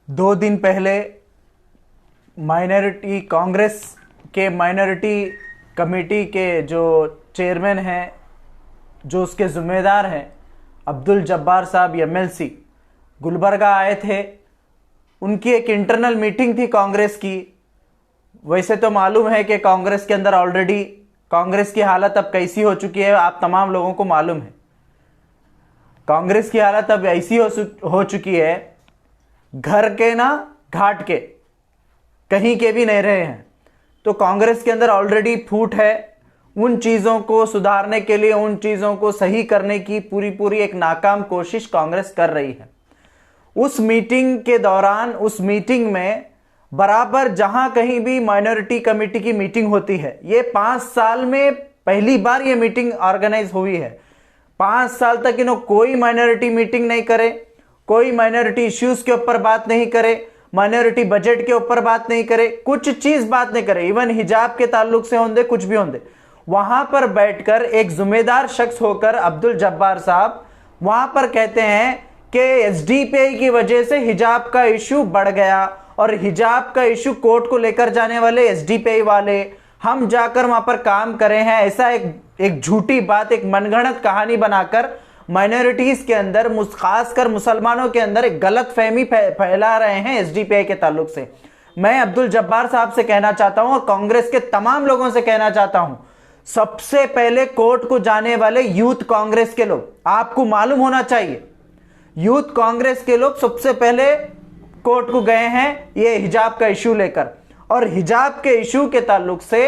दो दिन पहले माइनॉरिटी कांग्रेस के माइनॉरिटी कमेटी के जो चेयरमैन हैं, जो उसके ज़िम्मेदार हैं, अब्दुल जब्बार साहब एमएलसी गुलबर्गा आए थे। उनकी एक इंटरनल मीटिंग थी कांग्रेस की। वैसे तो मालूम है कि कांग्रेस के अंदर ऑलरेडी कांग्रेस की हालत अब कैसी हो चुकी है, आप तमाम लोगों को मालूम है। कांग्रेस की हालत अब ऐसी हो चुकी है, घर के ना घाट के कहीं के भी नहीं रहे हैं। तो कांग्रेस के अंदर ऑलरेडी फूट है। उन चीज़ों को सुधारने के लिए, उन चीज़ों को सही करने की पूरी एक नाकाम कोशिश कांग्रेस कर रही है। उस मीटिंग के दौरान, उस मीटिंग में बराबर जहां कहीं भी माइनॉरिटी कमेटी की मीटिंग होती है, ये 5 साल में पहली बार ये मीटिंग ऑर्गेनाइज हुई है। 5 साल तक इन्होंने कोई माइनॉरिटी मीटिंग नहीं करे, कोई माइनॉरिटी इश्यूज के ऊपर बात नहीं करे, माइनॉरिटी बजट के ऊपर बात नहीं करे, कुछ चीज बात नहीं करे। इवन हिजाब के ताल्लुक से होंगे, कुछ भी होंगे, वहां पर बैठकर एक जिम्मेदार शख्स होकर अब्दुल जब्बार साहब वहां पर कहते हैं कि एसडीपीआई की वजह से हिजाब का इशू बढ़ गया और हिजाब का इशू कोर्ट को लेकर जाने वाले एसडीपीआई वाले हम जाकर वहां पर काम करे हैं। ऐसा एक झूठी बात, एक मनगढ़ंत कहानी बनाकर माइनॉरिटीज के अंदर, खासकर मुसलमानों के अंदर एक गलत फहमी फैला रहे हैं एसडीपीआई के ताल्लुक से। मैं अब्दुल जब्बार साहब से कहना चाहता हूं और कांग्रेस के तमाम लोगों से कहना चाहता हूं, सबसे पहले कोर्ट को जाने वाले यूथ कांग्रेस के लोग, आपको मालूम होना चाहिए, यूथ कांग्रेस के लोग सबसे पहले कोर्ट को गए हैं ये हिजाब का इशू लेकर। और हिजाब के इशू के ताल्लुक से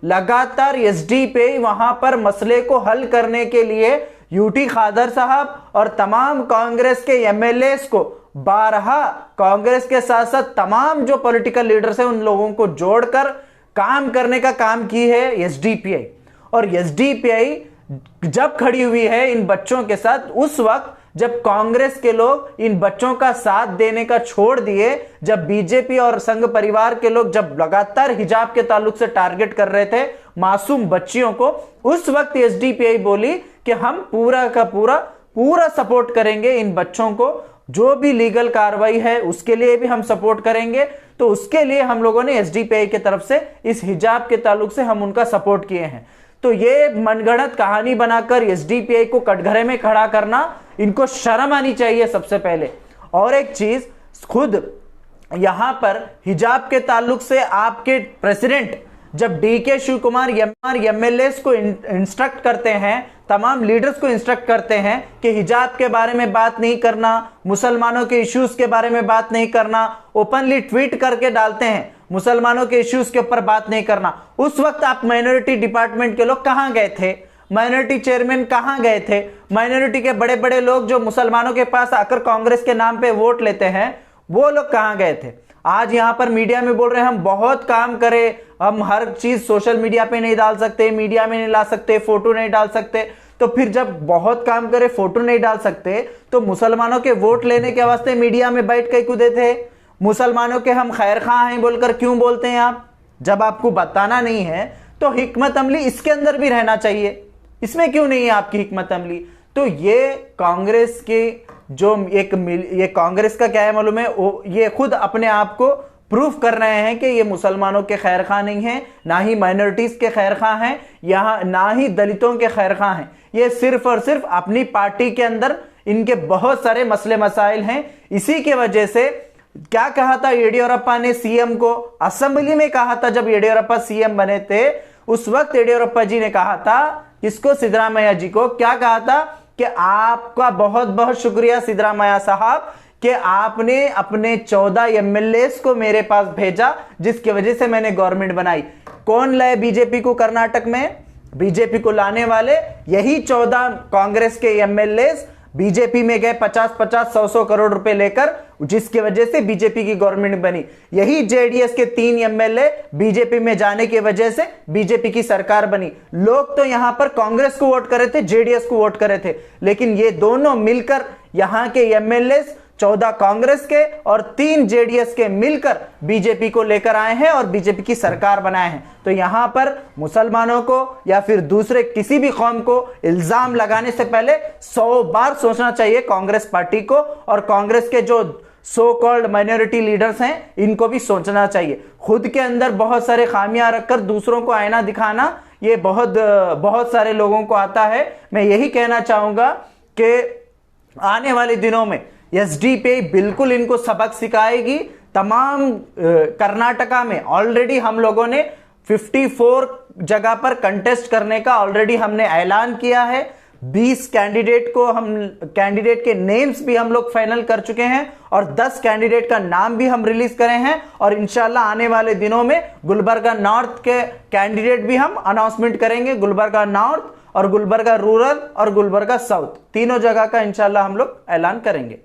लगातार एसडीपीआई वहां पर मसले को हल करने के लिए यूटी खादर साहब और तमाम कांग्रेस के एमएलए को 12 कांग्रेस के साथ साथ तमाम जो पॉलिटिकल लीडर्स हैं उन लोगों को जोड़कर काम करने का काम की है एसडीपीआई। और एसडीपीआई जब खड़ी हुई है इन बच्चों के साथ, उस वक्त जब कांग्रेस के लोग इन बच्चों का साथ देने का छोड़ दिए, जब बीजेपी और संघ परिवार के लोग जब लगातार हिजाब के ताल्लुक से टारगेट कर रहे थे मासूम बच्चियों को, उस वक्त एसडीपीआई बोली कि हम पूरा का पूरा सपोर्ट करेंगे इन बच्चों को, जो भी लीगल कार्रवाई है उसके लिए भी हम सपोर्ट करेंगे। तो उसके लिए हम लोगों ने एसडीपीआई की तरफ से इस हिजाब के ताल्लुक से हम उनका सपोर्ट किए हैं। तो ये मनगढ़ंत कहानी बनाकर एसडीपीआई को कटघरे में खड़ा करना, इनको शर्म आनी चाहिए सबसे पहले। और एक चीज, खुद यहां पर हिजाब के ताल्लुक से आपके प्रेसिडेंट जब डीके शिव कुमार एमएलए को इंस्ट्रक्ट करते हैं, तमाम लीडर्स को इंस्ट्रक्ट करते हैं कि हिजाब के बारे में बात नहीं करना, मुसलमानों के इश्यूज के बारे में बात नहीं करना, ओपनली ट्वीट करके डालते हैं मुसलमानों के इश्यूज के ऊपर बात नहीं करना, उस वक्त आप माइनॉरिटी डिपार्टमेंट के लोग कहां गए थे? माइनॉरिटी चेयरमैन कहां गए थे? माइनॉरिटी के बड़े बड़े लोग जो मुसलमानों के पास आकर कांग्रेस के नाम पे वोट लेते हैं, वो लोग कहां गए थे? आज यहां पर मीडिया में बोल रहे हैं हम बहुत काम करें, हम हर चीज सोशल मीडिया पे नहीं डाल सकते, मीडिया में नहीं ला सकते, फोटो नहीं डाल सकते। तो फिर जब बहुत काम करे, फोटो नहीं डाल सकते, तो मुसलमानों के वोट लेने के वास्ते मीडिया में बैठ के कूदे थे? मुसलमानों के हम खैर खां हैं बोलकर क्यों बोलते हैं आप? जब आपको बताना नहीं है तो हिकमत अमली इसके अंदर भी रहना चाहिए, इसमें क्यों नहीं है आपकी हिकमत अमली? तो ये कांग्रेस के जो ये कांग्रेस का क्या है मालूम है, ये खुद अपने आप को प्रूफ कर रहे हैं कि ये मुसलमानों के खैर खां नहीं है, ना ही माइनॉरिटीज के खैर खां हैं, यहाँ ना ही दलितों के खैर खां हैं। ये सिर्फ और सिर्फ अपनी पार्टी के अंदर इनके बहुत सारे मसले मसाइल हैं। इसी की वजह से क्या कहा था येडियुरप्पा ने सीएम को, असेंबली में कहा था जब येडियुरप्पा सीएम बने थे, उस वक्त येडियुरप्पा जी ने कहा था इसको, सिद्धरामैया जी को क्या कहा था कि आपका बहुत बहुत शुक्रिया सिद्धरामैया साहब कि आपने अपने 14 एमएलए को मेरे पास भेजा, जिसकी वजह से मैंने गवर्नमेंट बनाई। कौन लाए बीजेपी को कर्नाटक में? बीजेपी को लाने वाले यही 14 कांग्रेस के एमएलए बीजेपी में गए 50-50, 100-100 करोड़ रुपए लेकर, जिसकी वजह से बीजेपी की गवर्नमेंट बनी। यही जेडीएस के 3 एमएलए बीजेपी में जाने की वजह से बीजेपी की सरकार बनी। लोग तो यहां पर कांग्रेस को वोट करे थे, जेडीएस को वोट करे थे, लेकिन ये दोनों मिलकर यहां के एमएलए 14 कांग्रेस के और 3 जेडीएस के मिलकर बीजेपी को लेकर आए हैं और बीजेपी की सरकार बनाए हैं। तो यहां पर मुसलमानों को या फिर दूसरे किसी भी कौम को इल्जाम लगाने से पहले 100 बार सोचना चाहिए कांग्रेस पार्टी को और कांग्रेस के जो सो कॉल्ड माइनॉरिटी लीडर्स हैं, इनको भी सोचना चाहिए। खुद के अंदर बहुत सारे खामियां रखकर दूसरों को आईना दिखाना, ये बहुत सारे लोगों को आता है। मैं यही कहना चाहूंगा कि आने वाले दिनों में एसडीपीआई बिल्कुल इनको सबक सिखाएगी। तमाम कर्नाटका में ऑलरेडी हम लोगों ने 54 जगह पर कंटेस्ट करने का ऑलरेडी हमने ऐलान किया है। 20 कैंडिडेट के नेम्स भी हम लोग फाइनल कर चुके हैं और 10 कैंडिडेट का नाम भी हम रिलीज करे हैं। और इंशाल्लाह आने वाले दिनों में गुलबर्गा नॉर्थ के कैंडिडेट भी हम अनाउंसमेंट करेंगे। गुलबर्गा नॉर्थ और गुलबर्गा रूरल और गुलबर्गा साउथ, तीनों जगह का इंशाल्लाह हम लोग ऐलान करेंगे।